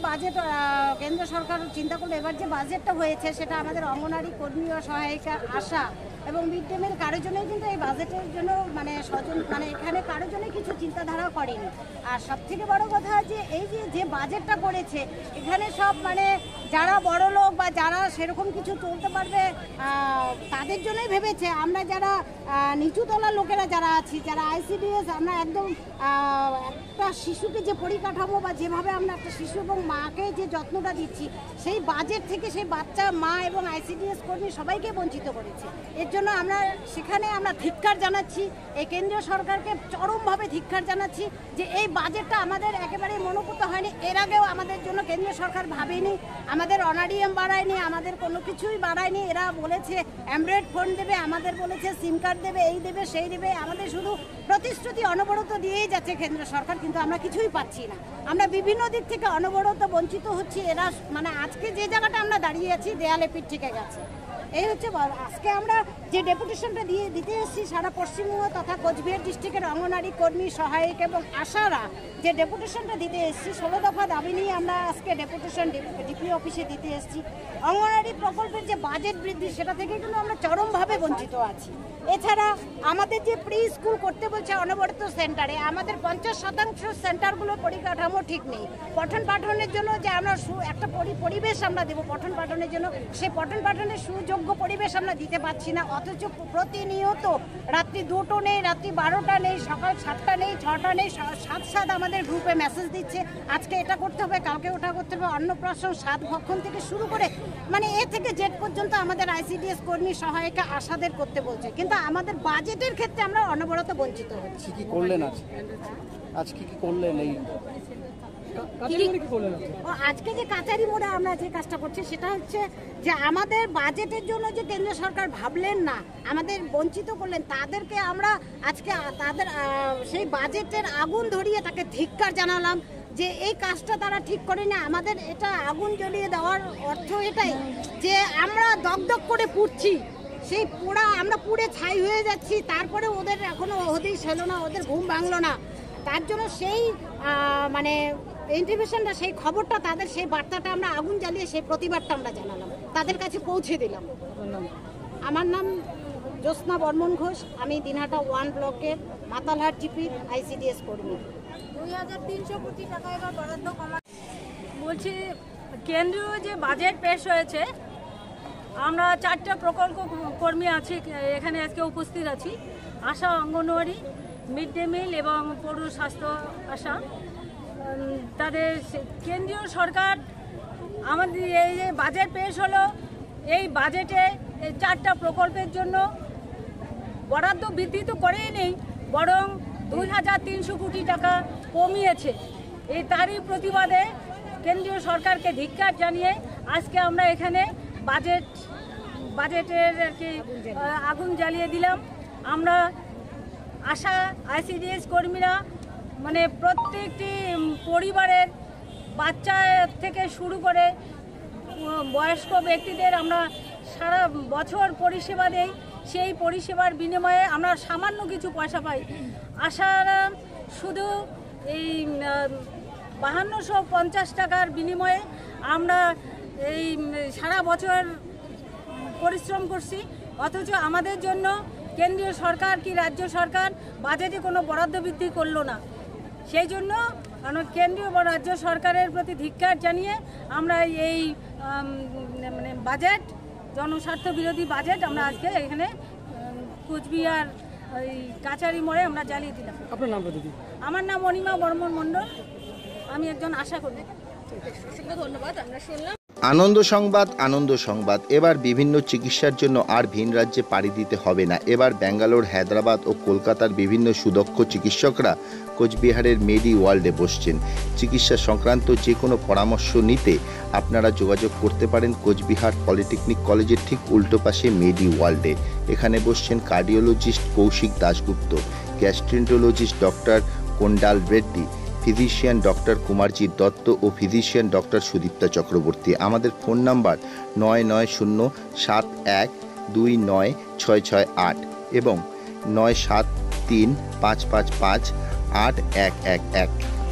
Budget কেন্দ্র সরকার চিন্তা করলো, এবার যে বাজেটটা হয়েছে সেটা আমাদের অঙ্গনারী কর্মী ও সহায়িকা আশা এবং মিড ডে মিল কারোর জন্যই কিন্তু এই বাজেটের জন্য মানে এখানে কারোর জন্যই কিছু চিন্তাধারা করেনি। আর সব থেকে বড় কথা যে এই যে বাজেটটা করেছে এখানে সব মানে যারা বড় লোক বা যারা সেরকম কিছু চলতে পারবে তাদের জন্যই ভেবেছে। আমরা যারা নিচুতলার লোকেরা যারা আছি, যারা আইসিডিএস, আমরা একদম একটা শিশুকে যে পরিকাঠামো বা যেভাবে আমরা একটা শিশু এবং মাকে যে যত্নটা দিচ্ছি সেই বাজেট থেকে সেই বাচ্চা, মা এবং আইসিডিএস কর্মী সবাইকে বঞ্চিত করেছে। এর জন্য আমরা সেখানে আমরা ধিক্কার জানাচ্ছি, এই কেন্দ্রীয় সরকারকে চরমভাবে ধিক্কার জানাচ্ছি যে এই বাজেটটা আমাদের একেবারেই মনোপুত হয়নি। এর আগেও আমাদের জন্য কেন্দ্রীয় সরকার ভাবেনি, আমাদের অনারিয়াম বাড়ায়নি, আমাদের কোনো কিছুই বাড়ায়নি। এরা বলেছে অ্যান্ড্রয়েড ফোন দেবে, আমাদের বলেছে সিম কার্ড দেবে, এই দেবে সেই দেবে, আমাদের শুধু প্রতিশ্রুতি অনবরত দিয়েই যাচ্ছে কেন্দ্র সরকার, কিন্তু আমরা কিছুই পাচ্ছি না। আমরা বিভিন্ন দিক থেকে অনবরত বঞ্চিত হচ্ছি। এরা মানে আজকে যে জায়গাটা আমরা দাঁড়িয়ে আছি দেয়ালে পিঠ থেকে গেছে। এই হচ্ছে আজকে আমরা যে ডেপুটেশনটা দিতে এসেছি সারা পশ্চিমবঙ্গ তথা কোচবিহার ডিস্ট্রিক্টের অঙ্গনারী কর্মী, সহায়ক এবং আশারা যে ডেপুটেশনটা দিতে এসেছি 16 দফা দাবি নিয়ে আমরা আজকে ডেপুটেশন ডিপি অফিসে দিতে এসেছি। অঙ্গনারী প্রকল্পের যে বাজেট বৃদ্ধি সেটা থেকে কিন্তু আমরা চরমভাবে বঞ্চিত আছি। এছাড়া আমাদের যে প্রি স্কুল করতে বলছে অনবরত সেন্টারে, আমাদের 50% সেন্টারগুলোর পরিকাঠামো ঠিক নেই। পঠন পাঠনের জন্য যে আমরা একটা পরিবেশ আমরা দেবো পঠন পাঠনের জন্য, সেই পঠন পাঠনের সুযোগ্য পরিবেশ আমরা দিতে পারছি না। অথচ প্রতিনিয়ত রাত্রি 2টো নেই, রাত্রি 12টা নেই, সকাল 7টা নেই, 6টা নেই, 7 আমাদের গ্রুপে মেসেজ দিচ্ছে আজকে এটা করতে হবে, কালকে ওটা করতে হবে। অন্নপ্রাশন, 7 ভক্ষণ থেকে শুরু করে মানে এ থেকে জেড পর্যন্ত আমাদের আইসিডিএস কর্মী, সহায়িকা, আশাদের করতে বলছে, কিন্তু আমাদের বাজেটের ক্ষেত্রে আমরা অনবরত বঞ্চিত হচ্ছি। কি করলেন আজকে কি করলেন? এই আজকে যে কাচারি মোড়ে আমরা যে কাজটা করছি সেটা হচ্ছে যে আমাদের বাজেটের জন্য যে কেন্দ্র সরকার ভাবলেন না, আমাদের বঞ্চিত করলেন, তাদেরকে আমরা আজকে তাদের সেই বাজেটের আগুন ধরিয়ে তাকে ধিক্কার জানালাম যে এই কাজটা তারা ঠিক করেনি। আমাদের এটা আগুন জ্বলিয়ে দেওয়ার অর্থ এটাই যে আমরা দগদগ করে পুড়ছি, সেই পোড়া আমরা পুড়ে ছাই হয়ে যাচ্ছি, তারপরে ওদের এখনো হদিশ হলো না, ওদের ঘুম ভাঙলো না। তার জন্য সেই মানে ইনফরমেশনটা, সেই খবরটা, তাদের সেই বার্তাটা আমরা আগুন জ্বালিয়ে সেই প্রতিবাদটা আমরা জানালাম, তাদের কাছে পৌঁছে দিলাম। আমার নাম জ্যোৎস্না বর্মন ঘোষ, আমি দিনহাটা 1 ব্লকের মাতালহাট জিপির আইসিডিএস কর্মী। 2300 কোটি টাকা এবার বরাদ্দ কমা বলছি। কেন্দ্রীয় যে বাজেট পেশ হয়েছে, আমরা 4টা প্রকল্প কর্মী আছি এখানে আজকে উপস্থিত আছি। আশা, অঙ্গনওয়াড়ি, মিড ডে মিল এবং পৌর স্বাস্থ্য আশা। তাদের কেন্দ্রীয় সরকার আমাদের এই যে বাজেট পেশ হলো, এই বাজেটে এই 4টা প্রকল্পের জন্য বরাদ্দ বৃদ্ধি তো করেই নেই, বরং 2300 কোটি টাকা কমিয়েছে। এই তারই প্রতিবাদে কেন্দ্রীয় সরকারকে ধিক্কার জানিয়ে আজকে আমরা এখানে বাজেটের আর কি আগুন জ্বালিয়ে দিলাম। আমরা আশা আইসিডিএস কর্মীরা মানে প্রত্যেকটি পরিবারের বাচ্চা থেকে শুরু করে বয়স্ক ব্যক্তিদের আমরা সারা বছর পরিষেবা দেই। সেই পরিষেবার বিনিময়ে আমরা সামান্য কিছু পয়সা পাই। আশারা শুধু এই 5250 টাকার বিনিময়ে আমরা এই সারা বছর পরিশ্রম করছি, অথচ আমাদের জন্য কেন্দ্রীয় সরকার কি রাজ্য সরকার বাজেটে কোনো বরাদ্দ বৃদ্ধি করলো না। সেই জন্য কেন্দ্রীয় বা রাজ্য সরকারের প্রতি ধিক্কার জানিয়ে আমরা এই মানে বাজেট, জনস্বার্থ বিরোধী বাজেট আমরা আজকে এখানে কোচবিহার ওই কাচারি মোড়ে আমরা জ্বালিয়ে দিলাম। আপনার নামটা দিদি? আমার নাম অনিমা বর্মন মণ্ডল, আমি একজন আশা কর্মী। ধন্যবাদ। আমরা শুনলাম আনন্দ সংবাদ। এবার বিভিন্ন চিকিৎসার জন্য আর ভিন রাজ্যে পাড়ি দিতে হবে না। এবার ব্যাঙ্গালোর, হায়দ্রাবাদ ও কলকাতার বিভিন্ন সুদক্ষ চিকিৎসকরা কোচবিহারের মেডি ওয়ার্ল্ডে বসছেন। চিকিৎসা সংক্রান্ত যে কোনো পরামর্শ নিতে আপনারা যোগাযোগ করতে পারেন কোচবিহার পলিটেকনিক কলেজের ঠিক উল্টো পাশে মেডি ওয়ার্ল্ডে। এখানে বসছেন cardiologist Kaushik Dasgupta, gastroenterologist doctor Kondal Reddy, physician doctor Kumarjit Dutta ও ফিজিশিয়ান ডক্টর সুদীপ্তা চক্রবর্তী। আমাদের ফোন নাম্বার 9907299668 এবং 9735558111।